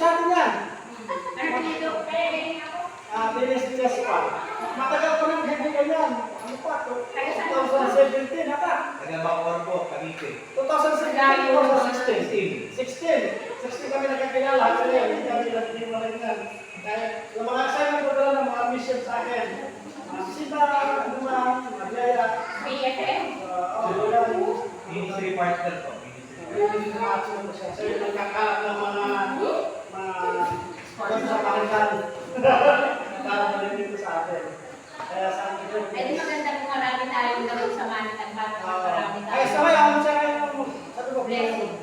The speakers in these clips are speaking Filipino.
sa atin yan. Ano dito? Dinis pa. Matagal ko nang hindi ganyan. Ano pa? 2017, haka? Taga-Bacoor po, Cavite. 2017, 16 kami nagkakilala. Actually, hindi kami nagkakilala yan. Dahil yung mga assignment ko doon, mga mission sa akin. Sila, mga magyaya. BFM? Ministry partner po. So yung nagkakalat ng mga sa pangkat. Para dito sa atin. Kaya sa akin yun. Ay, di maganda kung marami tayong gawin sa manitan bago marami tayo. Ay, sabay ako sa akin yung sabi ko. Blessing.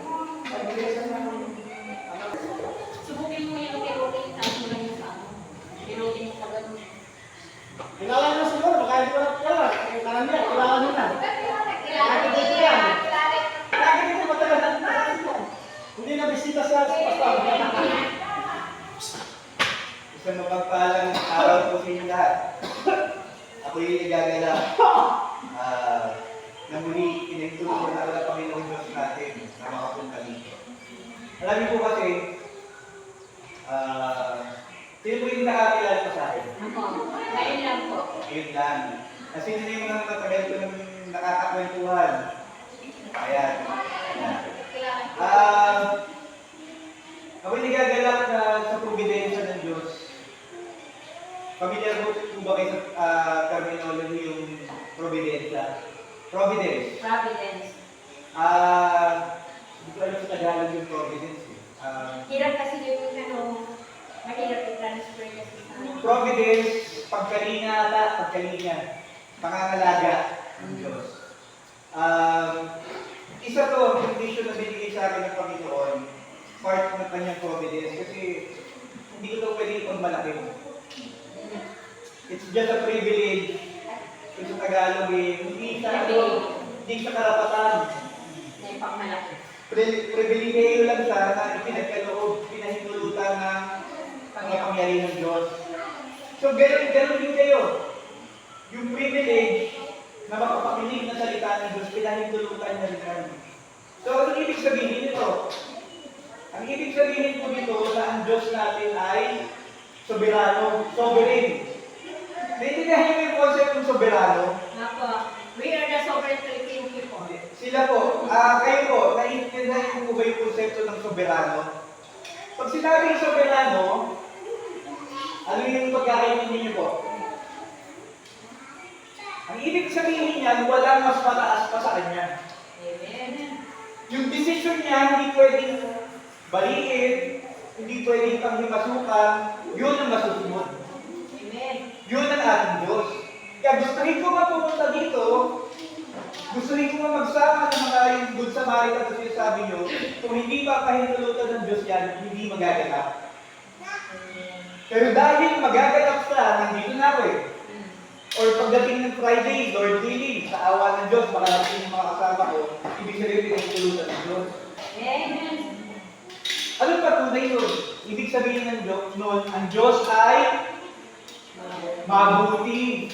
Blessing na Subukin mo yung tirutin, tapos mo lang yung ano. Tirutin mo kagad mo. kilala nyo siguro, baka hindi ko na kilala. Karamihan, kilala nyo na. Lagi dito yan. Lagi dito matagal na. Hindi na bisita sa pastor. Isang mapagpalang araw po sa inyo lahat. Ako'y nagagala na muli inintulungan na wala Panginoon Diyos natin na makapunta dito. Alam niyo po kasi, sino po yung nakakilala pa sa akin? Ako, ngayon lang po. Yun lang. Kasi hindi yung mga matagal ko nang nakakakwentuhan. Ayan. Ako'y nagagalak na sa providensya ng Diyos. Pamilyar po ba kayo sa terminology yung providensya? Providence. Providence. Hindi ko alam sa Tagalog yung providence. Hirap kasi yung ano, mahirap i-transfer kasi sa Providence, pagkalinga, pangangalaga ng Diyos. Isa to, condition na binigay sa akin ng Panginoon, part ng kanyang providence, kasi hindi ko ito pwede itong malaki. It's just a privilege. Kung sa Tagalog hindi sa karapatan. na yung pangmalaki. Pribilehiyo lang siya na ipinagkaloob, pinahintulutan ng pangyayari ng Diyos. So, ganun din kayo. Yung privilege na makapakinig ng salita ng Diyos, pinahintulutan niya rin kami. So, ano ibig sabihin nito? Ang ibig sabihin po dito na ang Diyos natin ay soberano, sovereign. Naintindihan niyo yung concept ng soberano? Ako, we are the sovereign Philippine people. Sila po, kayo po, naiintindihan niyo po ba yung konsepto ng soberano? Pag sinabing soberano, ano yung pagkakaintindi niyo po? Ang ibig sabihin niyan, walang mas mataas pa sa kanya. Amen. Yung decision niya, hindi pwedeng balikin, hindi pwedeng panghimasukan, yun ang masusunod. Amen. Yun ang ating Diyos. Kaya gustuhin ko nga pumunta dito, gustuhin ko nga magsama ng mga yung Good Samaritan na sinasabi nyo, kung hindi pa pahintulutan ng Diyos yan, hindi magaganap. Pero dahil magaganap siya, nandito na ako eh. Or pagdating ng Friday, Lord willing, sa awa ng Diyos, makarating yung mga kasama ko, ibig sabihin pinahintulutan ng Diyos. Amen. Anong patunay yun? Ibig sabihin ng Diyos noon, ang Diyos ay mabuti.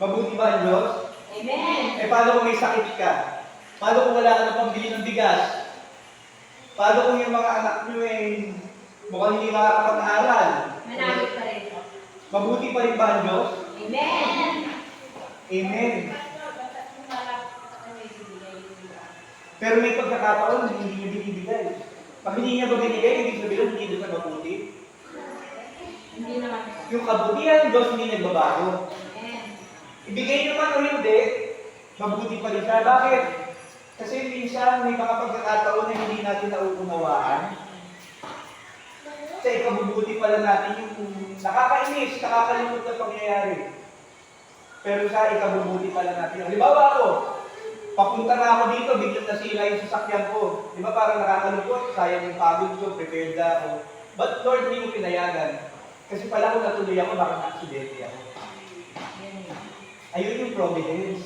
Mabuti ba ang Diyos? Amen. Eh paano kung may sakit ka? Paano kung wala ka na pambili ng bigas? Paano kung yung mga anak nyo mukhang hindi makakapag-aral? Manahit pa rin. Mabuti pa rin ba ang Diyos? Amen. Amen. Pero may pagkakataon na hindi niya binibigay. Pag hindi niya ba binigay, ibig sabihin hindi doon sa mabuti. Hindi naman. Yung kabutihan ng Diyos hindi nagbabago. Amen. Ibigay niyo man o hindi, mabuti pa rin siya. Bakit? Kasi minsan may mga pagkakataon na hindi natin nauunawaan. Sa ikabubuti pala natin yung nakakainis, nakakalimot na pangyayari. Pero sa ikabubuti pala natin. Halimbawa ako, papunta na ako dito, biglang nasira yung sasakyan ko. Di ba parang nakakalungkot, sayang yung pagod ko, prepared na ako. But Lord, hindi mo pinayagan. Kasi pala kung natuloy ako, baka na-aksidente ako. Ayun yung providence.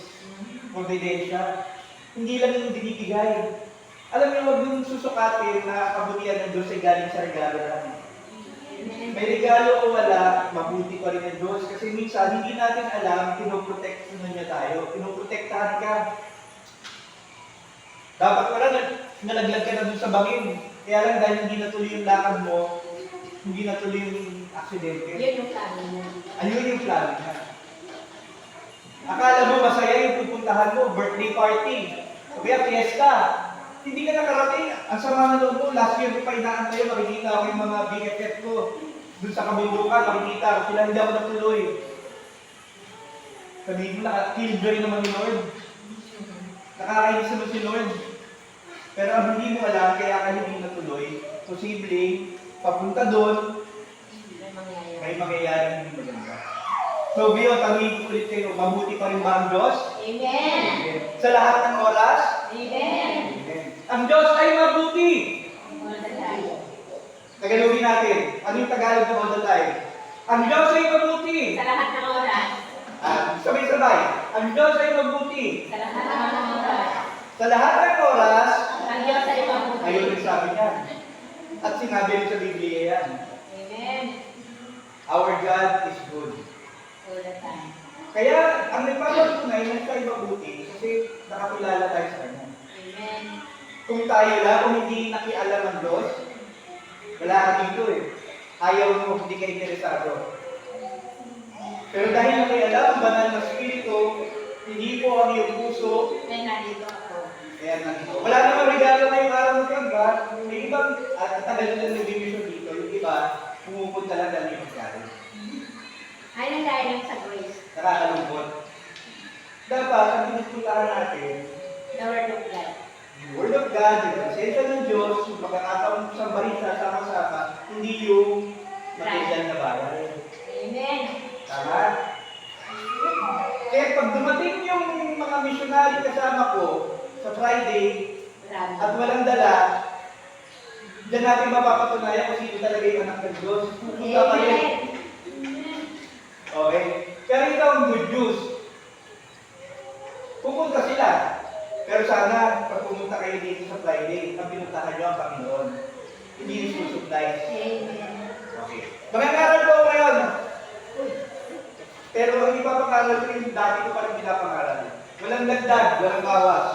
Providensya. Hindi lang yung binibigay. Alam niyo, huwag yung susukatin na kabutihan ng Diyos ay galing sa regalo natin. May regalo o wala, mabuti pa rin ang Diyos. Kasi minsan, hindi natin alam, pinoprotektahan niya tayo. Pinoprotektahan ka. Dapat pala, nalaglag ka na dun sa bangin. Kaya lang dahil hindi natuloy yung lakad mo, hindi natuloy yung aksidente. Yun yung plano mo. Ayun yung plano niya. Akala mo masaya yung pupuntahan mo, birthday party, o kaya fiesta. Hindi ka nakarating. Ang sama ng loob mo, last year ko pa inaantay, makikita ko yung mga BFF ko. Doon sa kabundukan, makikita ko sila, hindi ako natuloy. Sabihin mo na, killjoy naman ni Lord. Nakakainis naman si Lord. Pero ang hindi mo alam, kaya ka hindi natuloy, posibleng papunta doon, May mangyayari. may mangyayaring hindi maganda. So, Bio, tanungin ko ulit kayo, mabuti pa rin ba ang Diyos? Amen. Sa lahat ng oras? Amen. Ang Diyos ay mabuti! All the time. Tagalogin natin. Ano yung Tagalog ng all the time? Ang Diyos ay mabuti! Sa lahat ng oras. Sabay-sabay. Ang Diyos ay mabuti! Sa lahat ng oras. Sa lahat ng oras, Ang Diyos ay mabuti. ayun yung sabi niya. At sinabi rin sa Biblia yan. Amen. Our God is good. All the time. Kaya, ang nagpapatunay na siya ay mabuti kasi nakakilala tayo sa Kanya. Amen. Kung tayo lang, kung hindi nakialam ang Diyos, wala ka dito eh. Ayaw mo, hindi ka interesado. Pero dahil nakialam ang banal na Espiritu, hindi po ang iyong puso, May nandito ako. kaya nandito. Wala namang regalo ngayong araw ng kamba. May ibang, at tagal na nag-division dito, yung iba, pumupunta lang dahil yung magkari. Ay, nandahil lang sa grace. Nakakalungkot. Dapat, ang pinupuntahan natin, The word of God. yung Word of God, yung presensya ng Diyos, yung pagkakataon sa barita, sama-sama, hindi yung material na bagay. Amen. Tama? Kaya pag dumating yung mga missionary kasama ko sa Friday Marami. at walang dala, diyan natin mapapatunayan kung sino talaga yung anak ng Diyos. Pupunta kayo. Amen. Okay? Pero ito ang good news. Pupunta sila. Pero sana, pag pumunta kayo dito sa Friday, ang pinuntahan nyo ang Panginoon. Hindi yung susupply. Amen. Okay. Mangangaral ko ngayon. Pero ang ipapangaral ko yung dati ko pa rin pinapangaral. Walang dagdag, walang bawas.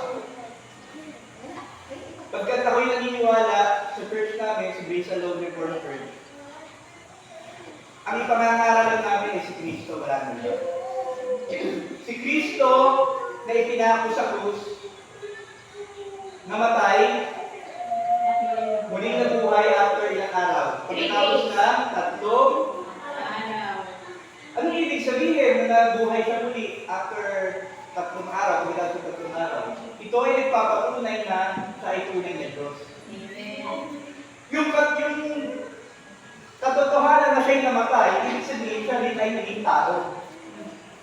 Pagkat ako'y naniniwala sa church namin, sa Grace Alone Reformed Church, ang ipangangaralan namin ay si Kristo, wala nang iba. Si Kristo na ipinako sa krus, namatay, muling nabuhay after ilang araw. Pagkatapos ng tatlong, Araw. ano ibig sabihin na nabuhay siya muli after tatlong araw, pagkatapos ng tatlong araw? Ito ay nagpapatunay na sa itunay ng Diyos. Amen. Yung katotohanan na siya'y namatay, ibig sabihin siya rin ay naging tao.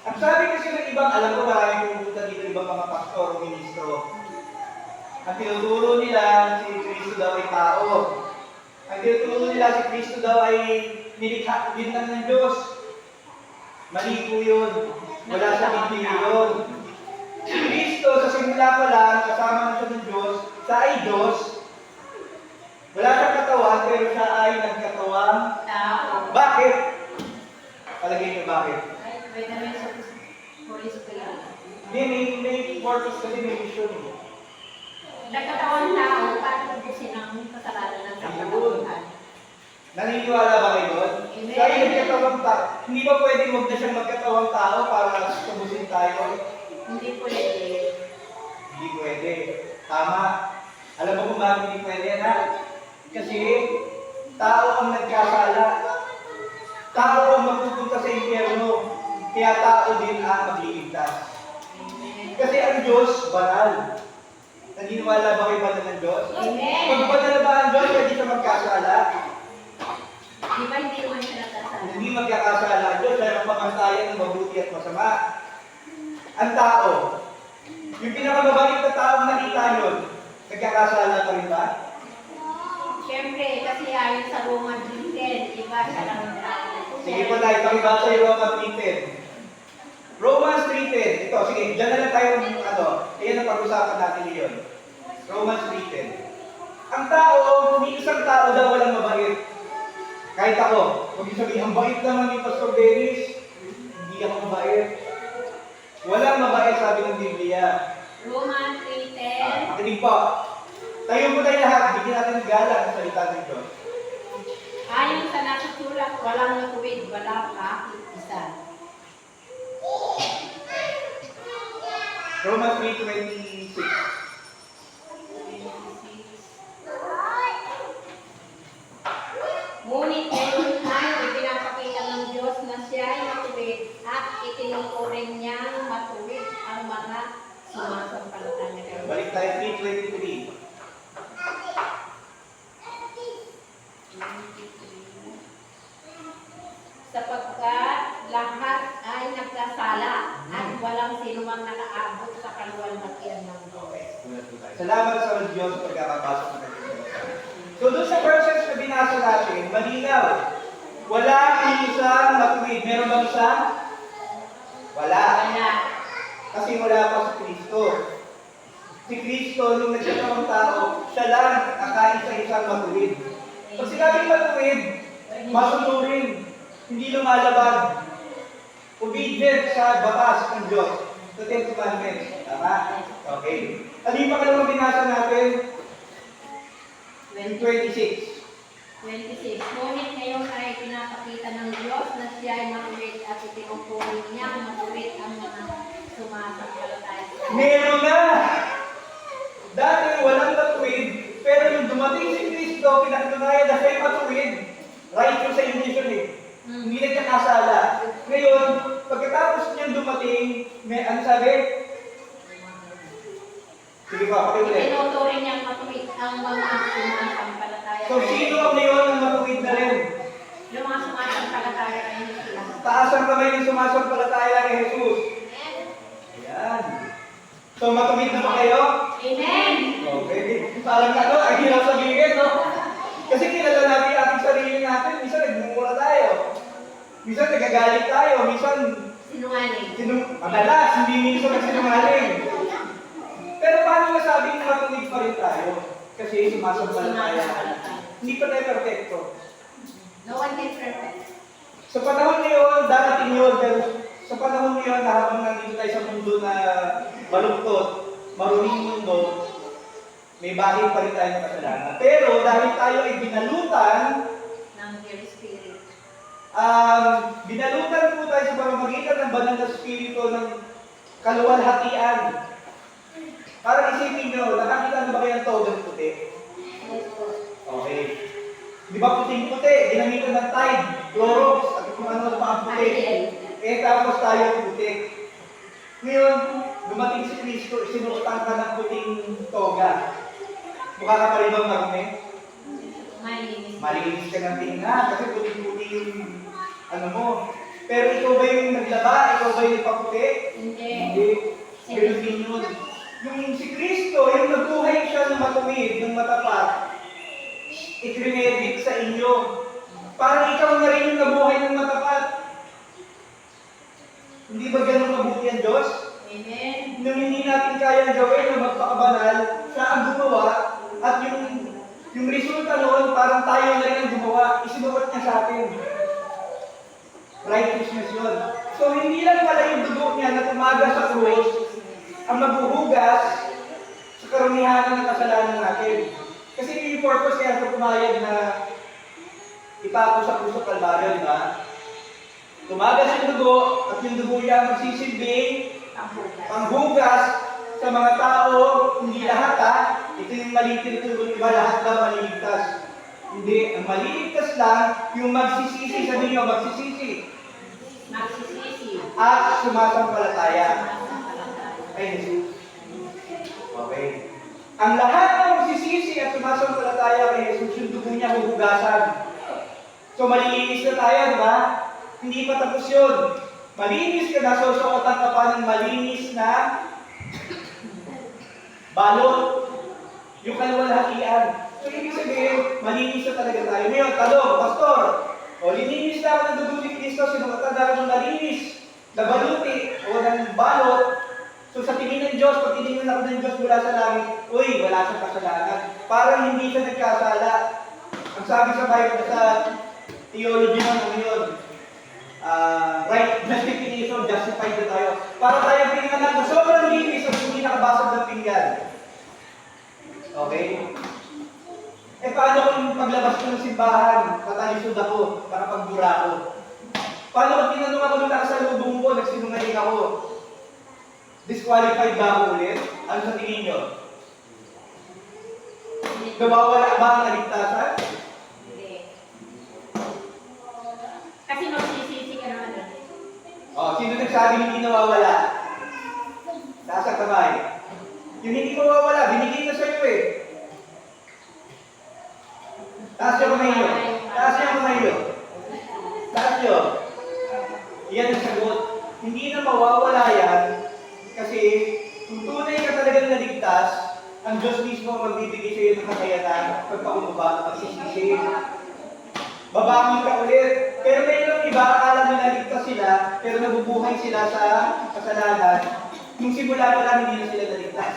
Ang sabi kasi ng ibang, alam ko maraming pumunta dito, ibang mga pastor o ministro. Ang tinuturo nila, si Kristo daw ay tao. Ang tinuturo nila, si Kristo daw ay nilikha din lang ng Diyos. Mali po yun. Wala sa Biblia yun. Si Kristo, sa simula pa lang, kasama na siya ng Diyos, siya ay Diyos. Wala siyang katawan, pero siya ay nagkatawang. Tao. Bakit? Palagay niyo bakit? Ay, may namin sa Holy Spirit. Hindi, may purpose kasi may mission. Nagkatawang tao para tubusin ang kasalanan ng kapatid. Naniniwala ba kayo doon? Amen. Siya ay nagkatawang tao. Hindi ba pwede huwag na siyang magkatawang tao para tubusin tayo? Hindi pwede. Hindi pwede. Tama. Alam mo kung bakit hindi pwede, ha? Kasi tao ang nagkasala. Tao ang mapupunta sa impyerno. Kaya tao din ang magliligtas. Amen. Kasi ang Diyos, banal. Naniniwala ba kayo banal ng Diyos? Amen. Pag banal ba ang Diyos, pwede siya magkasala. Di ba hindi naman siya nakasala? Hindi magkakasala ang Diyos, siya ang pamantayan ng mabuti at masama. Ang tao, yung pinakamabalik na taong nakita yun, nagkakasala pa rin ba? Siyempre, kasi ayon sa Roman 3:10, iba siya lang Sige po tayo, pakibasa yung Romans 3:10. Romans 3:10. Ito, sige, dyan na lang tayo, ayan ang pag-usapan natin ngayon. Romans 3:10. Ang tao, may isang tao daw walang mabait. Kahit ako, huwag yung sabihin, ang bait naman ni Pastor Dennis, hindi ako mabait. Walang mabait, sabi ng Biblia. Roman 3:10. Makinig po. Tayo mo tayo lahat, bigyan natin ng galang sa salita ng Diyos. Ayon sa nasusulat, walang natuwid, wala kahit isa. Romans 3:26. Ngunit ngayon ay ipinapakita ng Diyos na siya ay matuwid at itinuturing niyang matuwid ang mga sumasampalataya kay Balik tayo 3:23. Sapagkat lahat ay nagkasala at walang sinumang nakaabot sa kaluwalhatian ng Diyos. Salamat sa Diyos sa pagkakabasa ng kanyang salita. So doon sa verses na binasa natin, malinaw. Wala isang matuwid. Meron bang isa? Wala. Wala. Kasi wala pa si Kristo. Si Kristo, nung nagkakawang tao, siya lang nakaisa-isang matuwid. Pag sinabing matuwid, masunurin, hindi lumalabag, obedient sa batas ng Diyos, sa Ten Commandments. Tama? Okay. Alin pa ka naman binasa natin? 26. 26. Ngunit ngayon ay pinapakita ng Diyos na siya ay matuwid at itinuturing niyang matuwid ang mga sumasampalataya. Meron na! Dati walang matuwid, pero yung dumating si Kristo, pinatunayan na siya'y matuwid. Right yung sa English yun eh. Hindi nagkakasala. Ngayon, pagkatapos niyang dumating, may ano sabi? Sige pa, pakiulit. Itinuturing niyang matuwid ang mga sumasampalataya. So, sino ang ngayon ang matuwid na rin? Yung mga sumasampalataya ay hindi sila. Taas ang kamay ng sumasampalataya kay Jesus. Ayan. So, matuwid na ba kayo? Amen! Okay. Parang ano, ay hirap sabihin, no? Kasi kilala natin yung ating sarili natin. Minsan nagmumura tayo. Minsan nagagalit tayo. Minsan, Sinungaling. madalas, hindi minsan nagsinungaling. Pero paano nasabing matuwid pa rin tayo? Kasi sumasampalataya. Hindi pa tayo perfecto. No one can perfect. Sa panahon ngayon, darating yun, pero sa panahon ngayon, na habang nandito tayo sa mundo na malungkot, maruming mundo, may bahid pa rin tayo ng kasalanan. Pero dahil tayo ay binalutan, Ng Holy Spirit. binalutan po tayo sa pamamagitan ng banal na spirito ng kaluwalhatian. Parang isipin nyo, nakakita nyo ba kayo ng togang puti? Okay. Di ba puting-puti? Ginamitan ng Tide, Clorox, at kung ano pa ang puti. Eh tapos tayo puti. Ngayon, dumating si Kristo, isinuotan ka ng puting toga. Mukha ka pa rin bang marumi? Malinis. Malinis ka ng tingnan kasi puting-puti yung ano mo. Pero ikaw ba yung naglaba? Ikaw ba yung nagpaputi? Hindi. Hindi. Ganun din yun. Yung si Kristo, yung nabuhay siya ng matuwid, ng matapat, ikrinedit sa inyo. Parang ikaw na rin yung nabuhay ng matapat. Hindi ba ganun mabuti ang Diyos? Amen. Nung hindi natin kaya gawin na magpakabanal, siya ang gumawa, at yung resulta noon, parang tayo na rin ang gumawa, isinuot niya sa atin. Righteousness yun. So hindi lang pala yung dugo niya na tumaga sa krus, ang maghuhugas sa karamihan ng kasalanan natin. Kasi yung purpose kaya sa pumayag na ipako sa puso kalbaryo, di ba? Tumagas yung dugo, at yung dugo niya magsisilbing panghugas sa mga tao, hindi lahat ha. Ito yung maliit ito, iba lahat ba maliligtas? Hindi, ang maliligtas lang, yung magsisisi, sabi niyo, magsisisi. Magsisisi. At sumasampalataya. Sumasampalataya. Ay, Jesus. Okay. Ang lahat ng magsisisi at sumasampalataya kay Jesus, yung dugo niya huhugasan. So, malilinis na tayo, di ba? Hindi pa tapos yun. Malinis ka na, susuotan ka pa ng malinis na balot. Yung kaluwalhatian. So, ibig sabihin, malinis na talaga tayo. Ngayon, tanong, Pastor, o lininis na ako ng dugo ni Kristo, sinuotan na ako ng malinis na baluti o ng balot. So sa tingin ng Diyos, pag tinignan ako ng Diyos mula sa langit, uy, wala siyang kasalanan. Parang hindi siya nagkasala. Ang sabi sa Bible, sa theology ng ano yun, right justification, justified na tayo. Para tayo pinanganak na sobrang linis at hindi nakabasag ng pinggan. Okay? Eh paano kung paglabas ko ng simbahan, katalisod ako, para pagbura ko? Paano kung tinanong ako nung nakasalubong ko, nagsinungaling ako? Disqualified ba ako ulit? Ano sa tingin nyo? Nawawala ba ang kaligtasan? Hindi. Kasi magsisisi ka naman eh. O, sino nagsabi hindi nawawala? Taas ang kamay. Yung hindi mawawala, binigay na sa'yo eh. Taas yung kamay nyo. Taas yung kamay nyo. Taas nyo. Yan ang sagot. Hindi na mawawala yan kasi kung tunay ka talagang naligtas, ang Diyos mismo ang magbibigay sa'yo ng kakayanan pagpakumbaba at pagsisisi. Babangon ka ulit. Pero mayroong iba, akala nila ligtas sila, pero nabubuhay sila sa kasalanan. Nung simula pa lang, hindi na sila naligtas.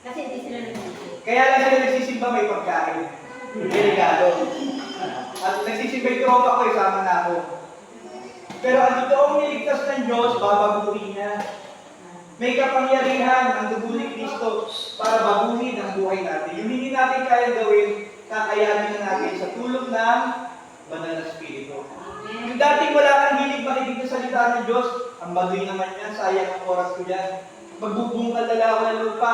Kasi hindi sila nagsisi. Kaya lang sila nagsisimba may pagkain. May regalo. At nagsisimba yung tropa ko, isama na ako. Pero ang totoong niligtas ng Diyos, babaguhin niya. May kapangyarihan ang dugo ni Kristo para baguhin ang buhay natin. Yung hindi natin kaya gawin, kakayanin na natin sa tulong ng Banal na Espiritu. Yung dating wala kang hilig makinig ng salita ng Diyos, ang baduy naman yan, sayang ang oras ko yan. Magbubungkal na lang ako ng lupa.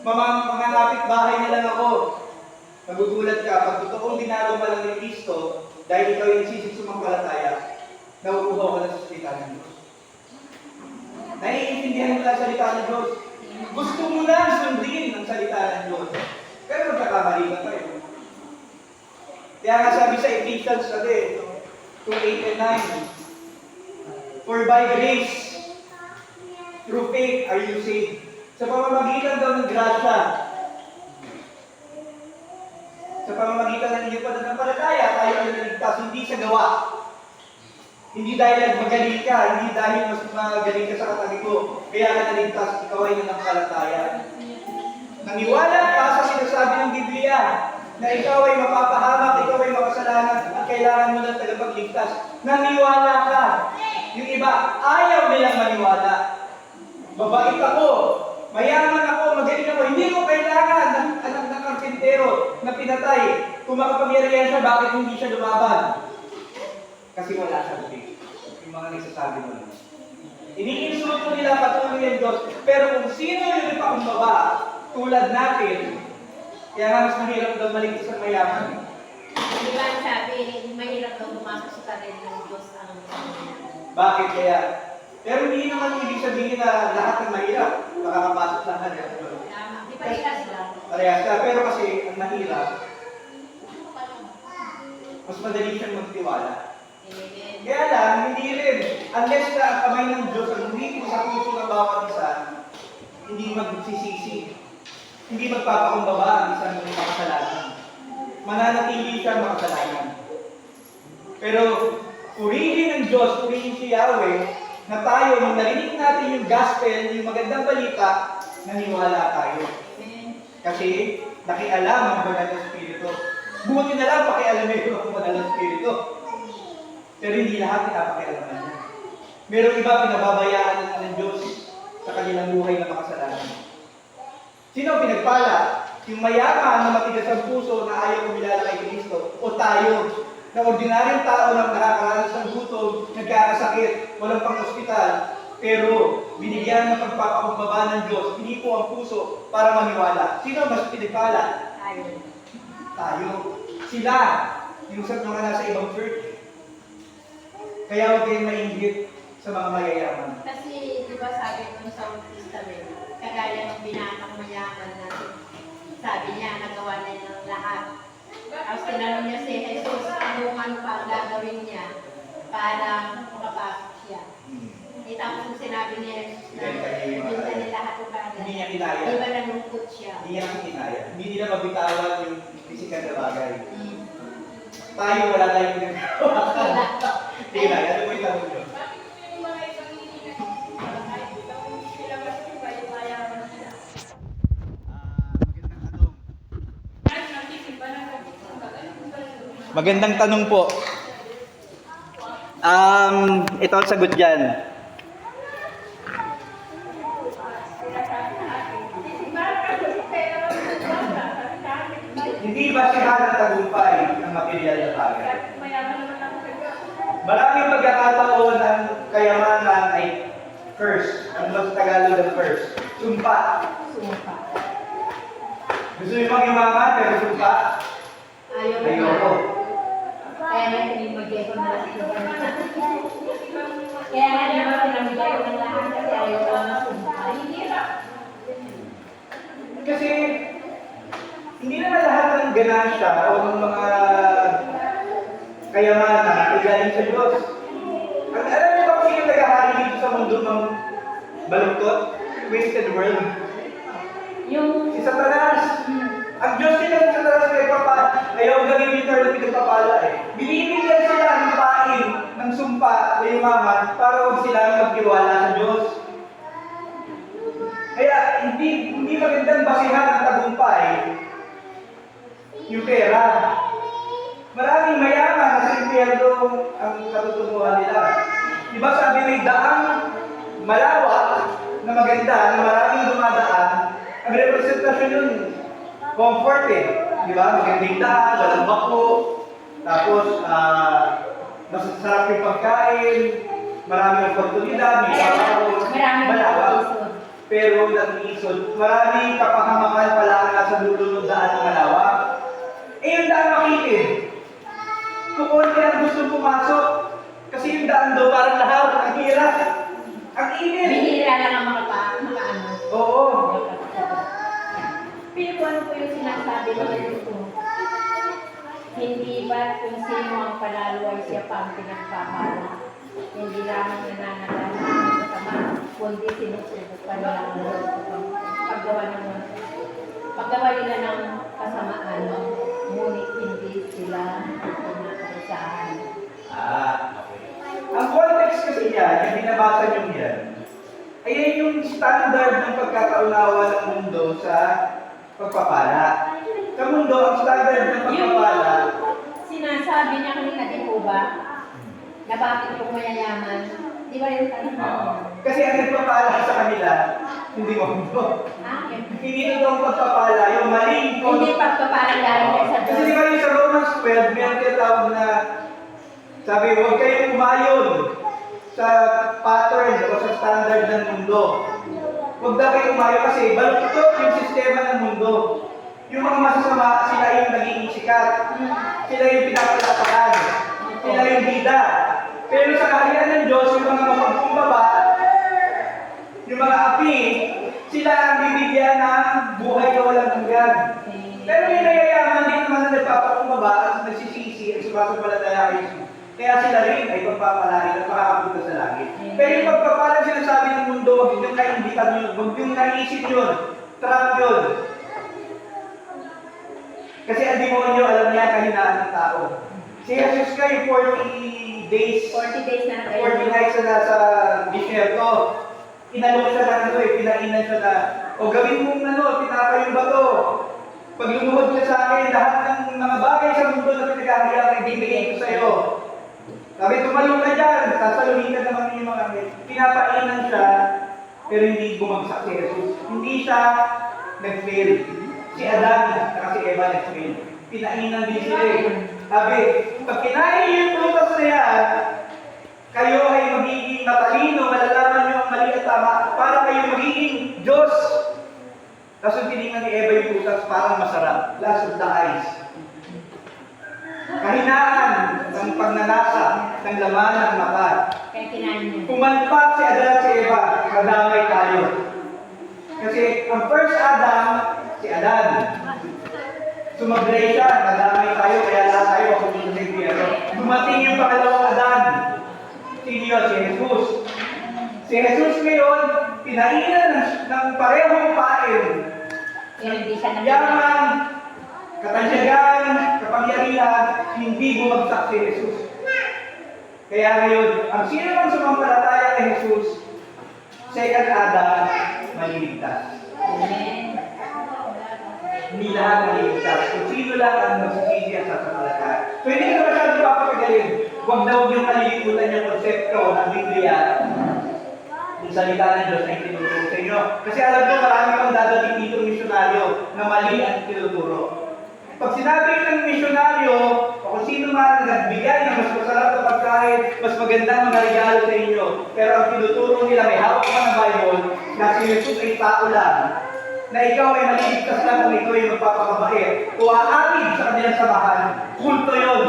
Mangangapit bahay na lang ako. Nagugulat ka, pag totoong dinaro pa lang ni Kristo, dahil ikaw yung nagsisig sumampalataya, nauuhaw ka na sa salita ng Diyos. Naiintindihan mo lang ang salita ng Diyos. Gusto mo lang sundin ang salita ng Diyos. Pero magkakamali ka pa eh. Kaya nga sabi sa Ephesians 2:8 and 9, for by grace, through faith are you saved. Sa pamamagitan daw ng grasya, sa pamamagitan ng inyong pananampalataya, tayo ay naligtas, hindi sa gawa. Hindi dahil magaling ka, hindi dahil mas magaling ka sa katabi ko, kaya ka naligtas, ikaw ay nanampalataya. Naniwala ka sa sinasabi ng Biblia na ikaw ay mapapahamak, ikaw ay makasalanan at kailangan mo ng tagapagligtas. Naniwala ka. Yung iba, ayaw nilang maniwala. Babait ako, mayaman ako, magaling ako. Hindi mo kailangan ng anak ng karpintero na pinatay. Kung makapangyarihan siya, bakit hindi siya lumaban? Kasi wala siyang faith. Yung mga nagsasabi mo lang. Iniinsulto nila patuloy ang Diyos. Pero kung sino yung ipakumbaba, tulad natin, kaya nga mas mahirap daw maligtas ang mayaman. Di ba ang sabi, mahirap daw pumasok sa karin ng Diyos ang Bakit kaya? Pero hindi naman ibig sabihin na lahat ng mahirap makakapasok sa kanya. tama. Di ba ikas lang? Parehas ka. Pero kasi ang mahirap, mas madali siyang magtiwala. Amen. Kaya lang, hindi rin. Unless na ang kamay ng Diyos ang humipin sa puso ng bawat isa, hindi magsisisi. Hindi magpapakumbaba ang isang makasalanan. Mananatili siyang makasalanan. Pero purihin ng Diyos, purihin si Yahweh, na tayo, nung narinig natin yung gospel, yung magandang balita, naniwala tayo. Amen. Kasi nakialam ang Banal na Espiritu. Buti na lang pakialamin ang Banal na Espiritu. Pero hindi lahat pinapakialaman niya. Merong iba pinababayaan ng Diyos sa kanilang buhay na makasalanan. Sino ang pinagpala? Yung mayaman na matigas ang puso na ayaw kumilala kay Kristo, o tayo, na ordinaryong tao na nakakaranas ng gutom, nagkakasakit, walang pang-ospital, pero binigyan ng pagpapakumbaba ng Diyos, hindi po ang puso para maniwala. Sino ang mas pinagpala? Tayo. Tayo. Sila, yung sa mga nasa ibang church. Kaya huwag kayong mainggit sa mga mayayaman. Kasi, di ba sabi ko sa Old Testament, kagaya ng binatang mayaman na sabi niya, nagawa niya ng lahat. Tapos tinanong niya si Jesus, ano pa ang gagawin niya para makapasok siya. Eh, tapos yung sinabi niya na binta niya lahat ng bagay. Hindi niya kinaya. Di ba nalungkot siya? Hindi niya kinaya. Hindi nila mabitawan yung physical na bagay. Hmm. Tayo, wala tayong ginagawa. Wala. Sige na, ano po yung tanong nyo? Magandang tanong po. Ito ang sagot dyan. hindi basihan ng tagumpay ng material na bagay. Maraming pagkakataon ang kayamanan ay curse. Ang mas Tagalog ng curse. Sumpa. Sumpa. Gusto niyo mag-imaman pero sumpa? Ayaw Ayoko. Kaya nga pinimagay ko na lahat. Kaya nga naman pinamigay ko ng lahat kasi ayaw ko na sumpa. Kasi hindi naman lahat ng ganansya o ng mga kayamanan ay galing sa Diyos. Alam niyo ba kung sino nag-ahari dito sa mundo ng baluktot? Wasted world. Yung Si Satanas. Ang Diyos nila si Satanas ay ayaw gawin dito na pinagpapala eh. Binibigyan sila ng pain, ng sumpa, na yumaman, para huwag sila magtiwala sa Diyos. Kaya hindi magandang basihan ng tagumpay yung pera. Maraming mayaman na simpyerdo ang katutunguhan nila. Diba sabi may daang malawak na maganda na maraming dumadaan, ang representasyon yun, comfort eh. Diba? Magandang daan, walang bako, tapos masasarap yung pagkain, maraming oportunidad, may maraming malawak. Pero nag-iisod, maraming kapahamakan pala ang nasa dulo ng daan ng malawak. Eh yung daan makitid. Kung konti ang gusto pumasok, kasi yung daan doon parang lahat, ang hirap. Ang init. bihira lang ang makaano. Oo. Pero kung ano po yung sinasabi nila dito, hindi ba kung sino ang panalo ay siya pa ang pinagpapala? Hindi lamang nananalaman ng kasama, kundi sinusubukan nila ang paggawa nila ng kasamaan, ngunit hindi sila pinakasahan. Okay. Ang context kasi yan, yung binabasa nyo yan, ayan yung standard ng pagkakaunawa ng mundo sa pagpapala. Sa mundo, ang standard ng pagpapala, Sinasabi niya kanina, di po ba? Na bakit yung mayayaman? Di ba yung tanong? kasi ang nagpapala sa kanila, hindi mundo. Okay. Hindi totoong pagpapala, yung maling Hindi pagpapalang galing kayo sa Kasi di Diyos. ba yung sa Romans 12, may ang tinatawag na sabi, huwag kayong umayon sa pattern o sa standard ng mundo. Huwag daw kayong umayon kasi baluktot yung sistema ng mundo. Yung mga masasama, sila yung nagiging sikat. Sila yung pinapalatakan. Sila yung bida. Pero sa kaharian ng Diyos, yung mga mapagkumbaba, yung mga api, sila ang bibigyan ng buhay na walang hanggan. Pero yung nayayaman din naman na nagpapakumbaba at nagsisisi at sumasampalataya kay Jesus. Kaya sila rin ay pagpapalain at makakapunta sa langit. Pero yung pagpapalang sinasabi ng mundo, huwag yung kainditan yun, huwag yung naisip yun, trap yun. Kasi ang demonyo, alam niya kahinaan ng tao. Si Jesus kayo 40 days 40 days na kayo. 40 nights na nasa disyerto. Inalok siya na pinainan siya na, o gawin mong tinapay yung bato. Pag lumuhod ka sa akin, lahat ng mga bagay sa mundo na pinagkakaya ay bibigay ko sa iyo. Sabi, tumalong ka dyan, sasaluhin ka naman yung mga pinapainan siya, pero hindi bumagsak si Jesus. Hindi siya nag-fail. Si Adan at si Eva nag-fail. Pinainan din sila eh. Sabi, pag kinain yung prutas na yan, kayo ay magiging matalino, malalaman nyo ang mali at tama, para kayo magiging Diyos. Tapos yung tinignan ni Eva yung prutas, parang masarap. Last of the eyes. Kahinaan ng pagnanasa ng laman ng mata. Kaya kinain niya. Pumalpak si Adan at si Eva, madamay tayo. Kasi ang first Adam, si Adan. Sumagray siya, madamay tayo, kaya lahat tayo mapupunta sa impyerno. Dumating yung pangalawang Adan. Sino si Jesus. Si Jesus ngayon, pinainan ng parehong pain. Pero hindi siya Yaman, katanyagan, kapangyarihan, hindi bumagsak si Jesus. Kaya ngayon, ang sino mang sumampalataya kay Jesus, second Adam, maliligtas. Amen. Hindi lahat maliligtas. Kung sino lang ang magsisisi at sasampalataya. So hindi ka masyadong papapagaling. Huwag daw yung malilimutan yung konsepto ng Biblia. Yung salita ng Diyos na itinuturo sa inyo. Kasi alam ko marami pang dadating dito misyonaryo na mali ang tinuturo. Pag sinabi ng misyonaryo, o kung sino man nagbigay ng mas masarap na pagkain, mas magandang mga regalo sa inyo. Pero ang tinuturo nila, may hawak pa ng Bible, na si Jesus ay tao lang, na ikaw ay maliligtas lang kung ikaw ay magpapakabait, o aakid sa kanilang samahan, kulto yun.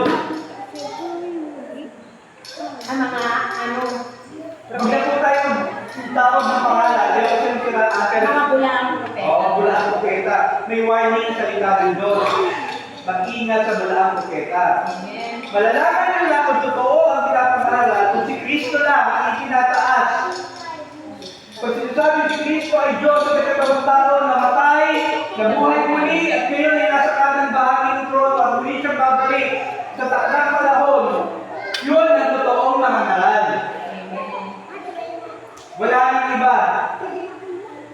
Ang mga Pag na po tayo tawag ng pangalan, di ba kasi sila mga bulaang propeta. Oo, bulaang propeta. May warning sa salita ng Diyos. Mag-ingat sa bulaang propeta. Amen. Malalaman nila kung totoo ang pinapangaral, kung si Kristo lang ang itinataas. Pag sinasabi si Kristo ay Diyos sa nagkatawang tao, namatay, nabuhay muli, at ngayon ay nasa kanang bahagi ng trono, at muli siyang babalik sa takdang panahon. Yun ang totoong mga ngaral. Wala nang iba.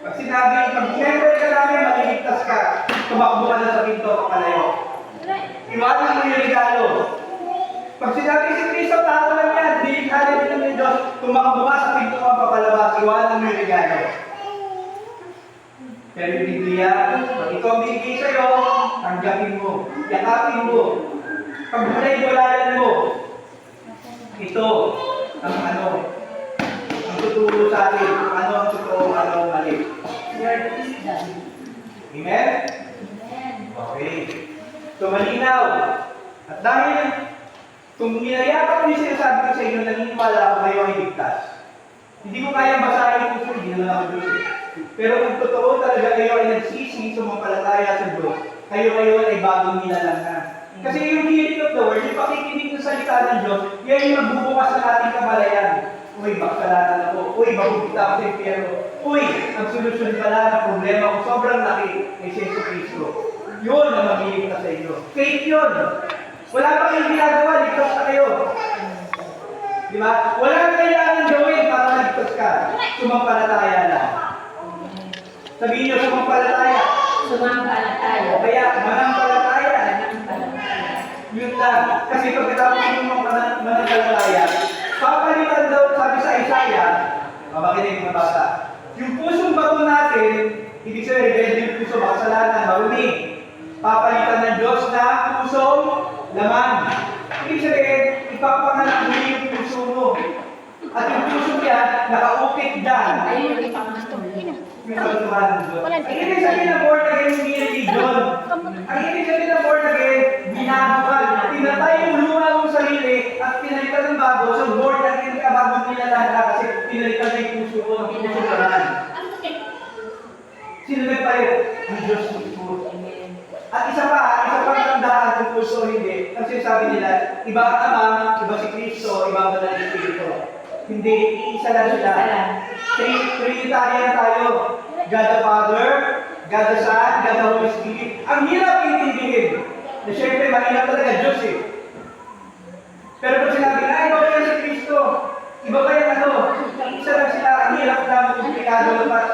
Pag sinabi, pag member ka namin, maliligtas ka. Tumakbo ka na sa pinto, pakalayo. Iwanan mo yung regalo. Pag sinabi si Kristo, tao lang yan, dilikhanin din ng Diyos, tumakbo ka sa pinto mo, papalabas, iwanan mo yung regalo. Pero yung Biblia, pag ito ang binigay sa'yo, tanggapin mo, yakapin mo. Pag bulay-bulayan mo, ito ang ang tuturo sa atin kung ano ang totoo, ano ang mali. Word is done. Amen? Amen. Okay. So malinaw. At dahil kung niyayakap niyo sinasabi ko sa inyo, naniniwala ako kayo ay ligtas. Hindi ko kaya basahin kung hindi na ako Diyos. Pero kung totoo talaga kayo ay nagsisi, sumampalataya sa Diyos, kayo ngayon ay bagong nilalang na. Kasi yung hearing of the word, yung pakikinig ng salita ng Diyos, yan yung magbubukas ng ating kamalayan. Uy, makasalanan ako. Uy, mabubita ako sa impyerno. Uy, ang solusyon pala ng problema ko sobrang laki ay si Jesus Cristo. Yun ang magiligtas sa inyo. Faith yun. Wala pa kayong ginagawa, ligtas na kayo. Di ba? Wala kang kailangan gawin para maligtas ka. Sumampalataya lang. Sabihin niyo, sumampalataya. Sumampalataya. O kaya, manampalataya. Sumampalataya. Yun lang. Kasi pagkatapos yung mananampalataya, papalitan daw, sabi sa Isaiah, makinig mga bata, yung pusong bato natin, ibig sabihin, rebelde yung puso, makasalanan, marumi. Papalitan ng Diyos na pusong laman. Ibig sabihin, ipapanganak mo yung puso mo. At yung puso niya, nakaukit dyan. Ayun yung ipangatol. Yung pagtuhan ng Diyos. Ang ibig sabihin na born again, hindi religion. Ang ibig sabihin na born again, binabukan. Pinatay yung luma mong sarili at pinalitan ng bago. So born again ka, bagong nilalaan ka kasi pinalitan na yung puso mo ng puso laman. Sino nagpalit? Ang Diyos puso. At isa pa tandaan kung puso hindi. Kasi sabi nila, iba ang Ama, iba si Kristo, iba ang Banal na Espiritu. Hindi, isa lang sila. Trinitarian tayo. God the Father, God the Son, God the Holy Spirit. Ang hirap intindihin. Na syempre, mahirap talaga Diyos eh. Pero kung sinabi na, iba ba yan si Kristo? Iba ba yan ano? Isa lang sila, ang hirap na komplikado naman.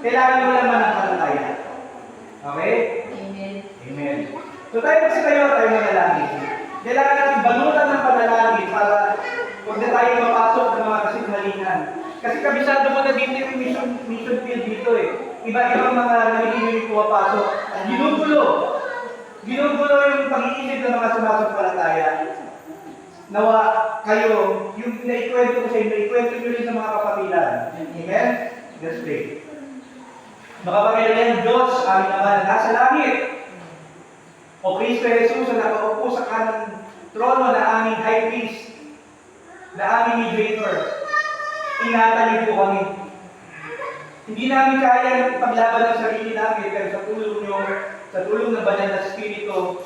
Kailangan nyo lang manampalataya. Okay? Amen. Amen. So tayo tayo manalangin. Kailangan natin balutan ng panalangin para huwag na tayo mapasok ng mga kasinungalingan. Kasi kabisado mo na dito yung mission field dito eh. Iba-ibang mga nangyayari pumapasok. Ginugulo yung pag-iisip ng mga sumasampalataya. Nawa kayo, yung naikwento ko sa inyo, ikwento nyo rin sa mga kapatiran. Amen? Let's pray. Makapangyarihan Diyos, aming Ama na nasa langit. O Kristo Jesus na nakaupo sa kanang trono na aming high priest, na aming mediator. Ingatan niyo po kami. Hindi namin kaya paglaban ng sarili namin, pero sa tulong niyo, sa tulong ng Banal na Espiritu,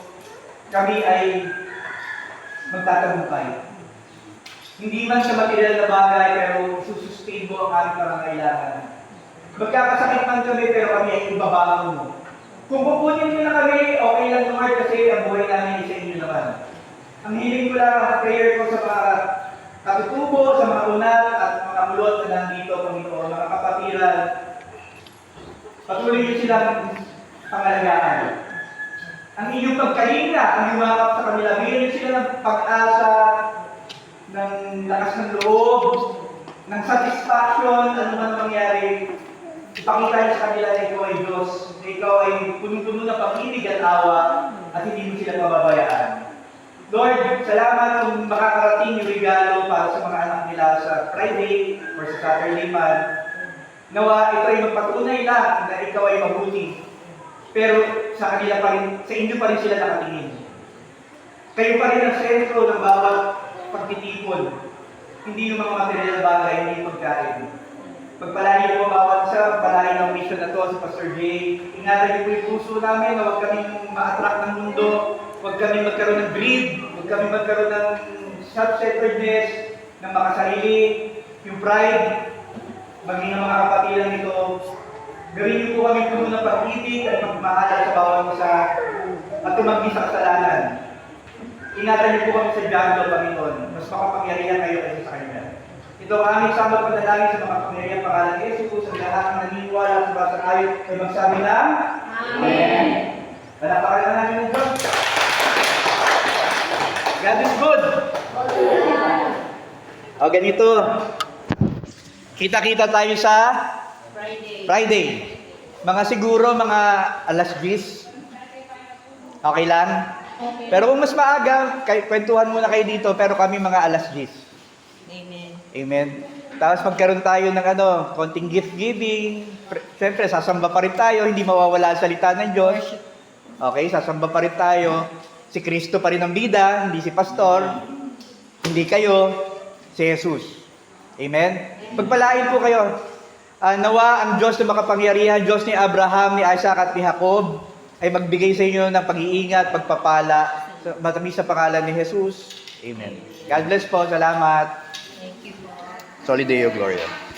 kami ay magtatagumpay. Hindi man sa material na bagay, pero susustain mo ang aming pangangailangan. Magkakasakit man kami, pero kami ay ibabangon mo. Kung pupunin mo na kami, okay lang naman kasi ang buhay namin ay sa inyo naman. Ang hiling ko lang, ang prayer ko sa mga katutubo, sa mga unat at mga mulot na nandito, Panginoon, mga kapatiran, patuloy nyo silang pangalagaan. Ang inyong pagkalinga, ang yumakap sa kanila, bigyan sila ng pag-asa, ng lakas ng loob, ng satisfaction, ano man mangyari. Ipakita niyo sa kanila na ikaw ay Diyos, na ikaw ay punong-puno ng pag-ibig at awa, at hindi mo sila pababayaan. Lord, salamat kung makakarating yung regalo para sa mga anak nila sa Friday or sa Saturday man. Nawa ito ay magpatunay lang na ikaw ay mabuti. Pero sa kanila pa rin, sa inyo pa rin sila nakatingin. Kayo pa rin ang sentro ng bawat pagtitipon. Hindi yung mga material na bagay, hindi yung pagkain. Pagpalain po bawat isa, pagpalain ng mission na to sa Pastor Jay. Ingatan niyo po yung puso namin na huwag kaming ma-attract ng mundo, huwag kaming magkaroon ng greed, huwag kaming magkaroon ng self-centeredness, ng makasarili, yung pride, maging ang mga kapatilan nito. Gawin niyo po kami puno ng pag-ibig at pagmamahalan sa bawat isa at tumanggi sa kasalanan. Ingatan niyo po kami sa Diablo, Panginoon. Mas makapangyarihan kayo kaysa sa Kanya. Ito ang aming samot panalangin sa makapangyarihan pangalan ni Jesus. Ang lahat ng naniniwala at sumasang-ayon ay magsabi ng Amen. Palakpakan na namin ng Diyos. God is good. O ganito. Kita-kita tayo sa Friday. Mga siguro mga alas 10. Okay lang? Okay. Pero kung mas maaga, kwentuhan muna kayo dito, pero kami mga alas 10. Amen. Amen. Tapos magkaroon tayo ng konting gift giving. Siyempre, sasamba pa rin tayo, hindi mawawala ang salita ng Diyos. Okay, sasamba pa rin tayo. Si Kristo pa rin ang bida, hindi si pastor. Hindi kayo, si Jesus. Amen? Pagpalain po kayo. Nawa ang Diyos na makapangyarihan, Diyos ni Abraham, ni Isaac at ni Jacob, ay magbigay sa inyo ng pag-iingat, pagpapala, matamis sa pangalan ni Jesus. Amen. God bless po. Salamat. Thank you, Lord. Solid Deo Gloria.